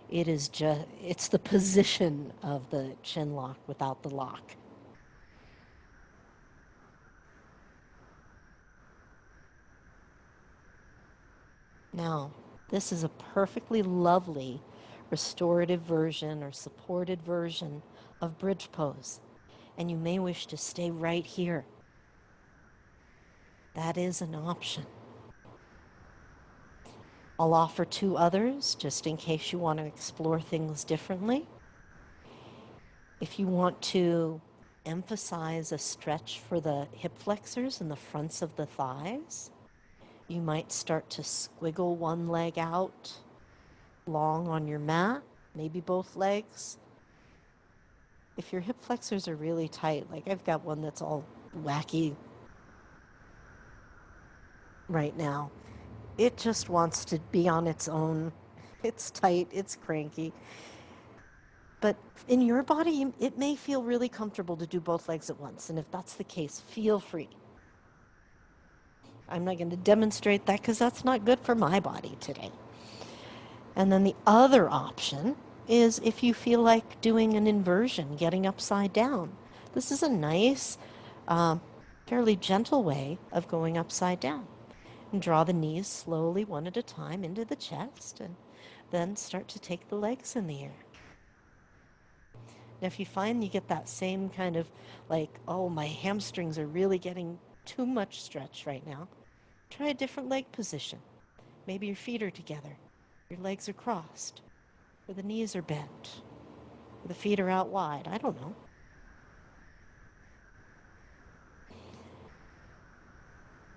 It is just, it's the position of the chin lock without the lock. Now, this is a perfectly lovely restorative version or supported version of bridge pose, and you may wish to stay right here. That is an option. I'll offer two others just in case you want to explore things differently. If you want to emphasize a stretch for the hip flexors and the fronts of the thighs, you might start to squiggle one leg out long on your mat, maybe both legs. If your hip flexors are really tight, like I've got one that's all wacky right now, it just wants to be on its own. It's tight, it's cranky. But in your body, it may feel really comfortable to do both legs at once. And if that's the case, feel free. I'm not going to demonstrate that because that's not good for my body today. And then the other option is if you feel like doing an inversion, getting upside down. This is a nice, fairly gentle way of going upside down. And draw the knees slowly, one at a time, into the chest, and then start to take the legs in the air. Now, if you find you get that same kind of like, oh, my hamstrings are really getting too much stretch right now, try a different leg position. Maybe your feet are together, your legs are crossed, or the knees are bent, or the feet are out wide. I don't know.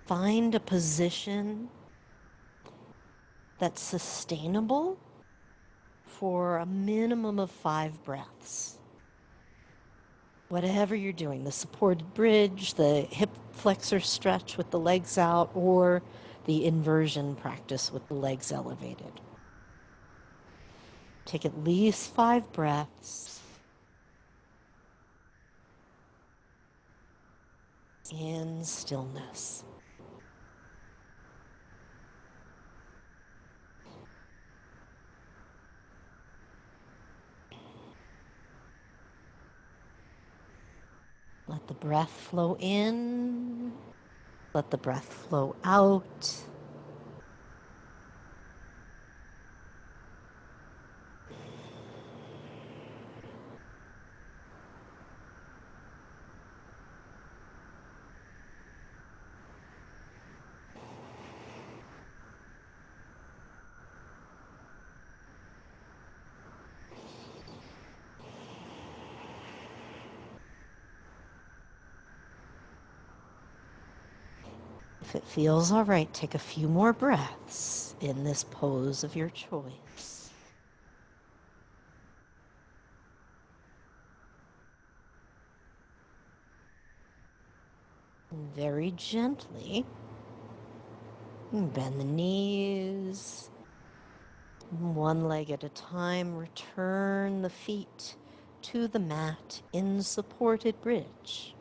Find a position that's sustainable for a minimum of 5 breaths. Whatever you're doing, the supported bridge, the hip flexor stretch with the legs out, or the inversion practice with the legs elevated. Take at least 5 breaths in stillness. Let the breath flow in. Let the breath flow out. If it feels all right, take a few more breaths in this pose of your choice. And very gently, bend the knees. One leg at a time, return the feet to the mat in supported bridge.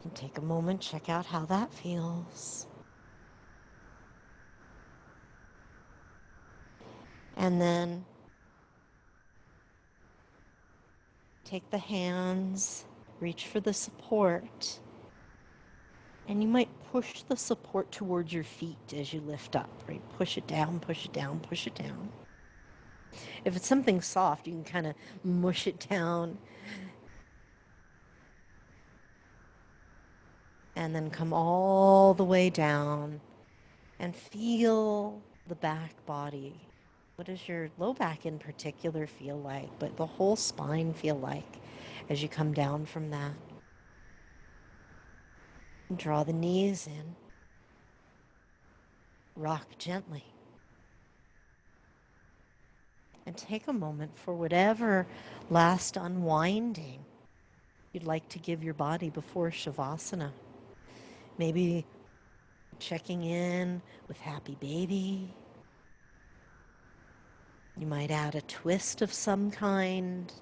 And take a moment, check out how that feels. And then take the hands, reach for the support, and you might push the support towards your feet as you lift up, right? Push it down, push it down, push it down. If it's something soft, you can kind of mush it down. And then come all the way down and feel the back body What does your low back in particular feel like, but the whole spine feel like as you come down from that? Draw the knees in. Rock gently. And take a moment for whatever last unwinding you'd like to give your body before Shavasana. Maybe checking in with happy baby. You might add a twist of some kind.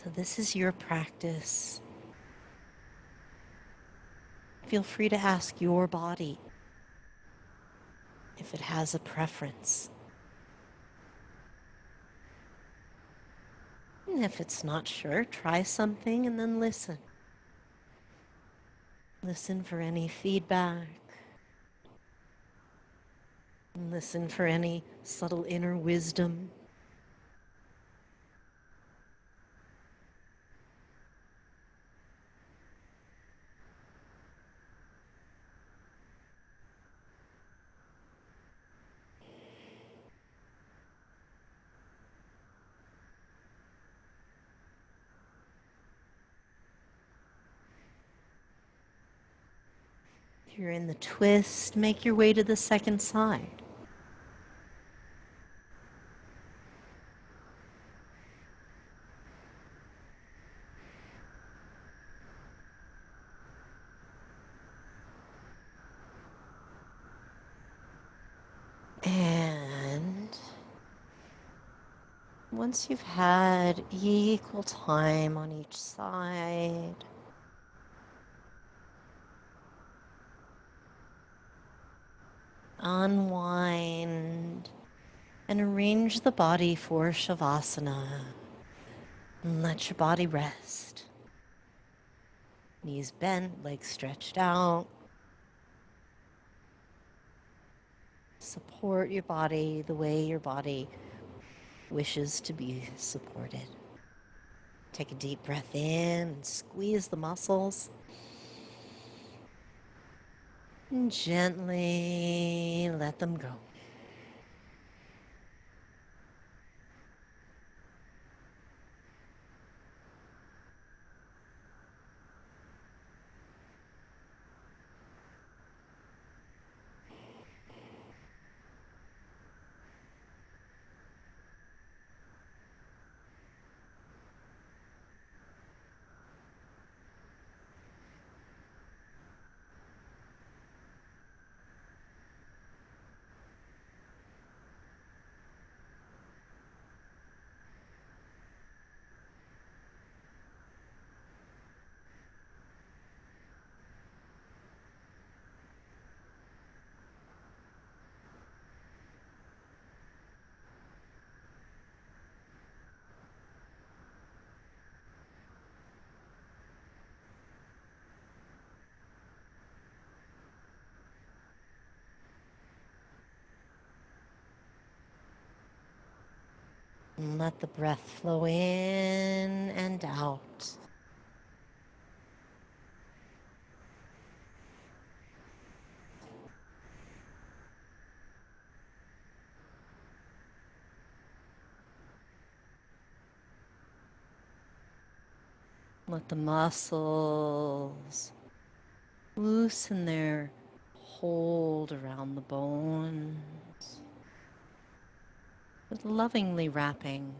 So this is your practice. Feel free to ask your body if it has a preference. And if it's not sure, try something and then listen. Listen for any feedback. And listen for any subtle inner wisdom. If you're in the twist, make your way to the second side. And once you've had equal time on each side, unwind and arrange the body for Shavasana. And let your body rest. Knees bent, legs stretched out. Support your body the way your body wishes to be supported. Take a deep breath in and squeeze the muscles. And gently let them go. And let the breath flow in and out. Let the muscles loosen their hold around the bones, with lovingly wrapping.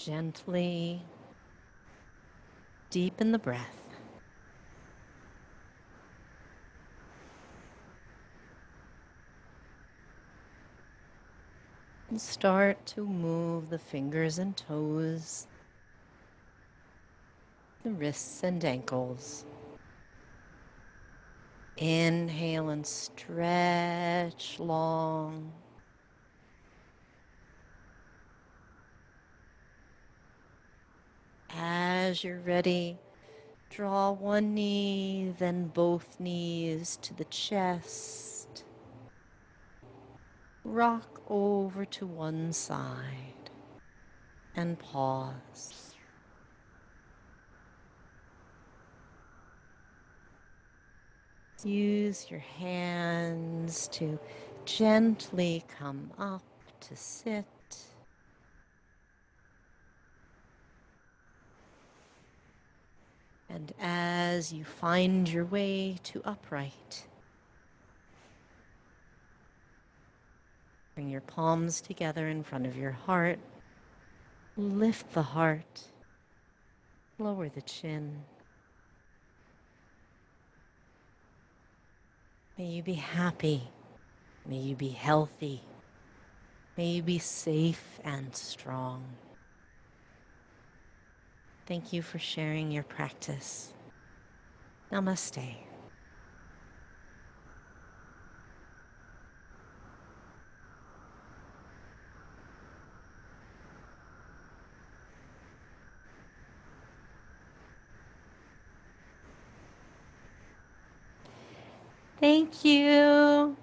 Gently deepen the breath. And start to move the fingers and toes, the wrists and ankles. Inhale and stretch long. As you're ready, draw one knee, then both knees to the chest. Rock over to one side and pause. Use your hands to gently come up to sit. And as you find your way to upright, bring your palms together in front of your heart. Lift the heart. Lower the chin. May you be happy. May you be healthy. May you be safe and strong. Thank you for sharing your practice. Namaste. Thank you.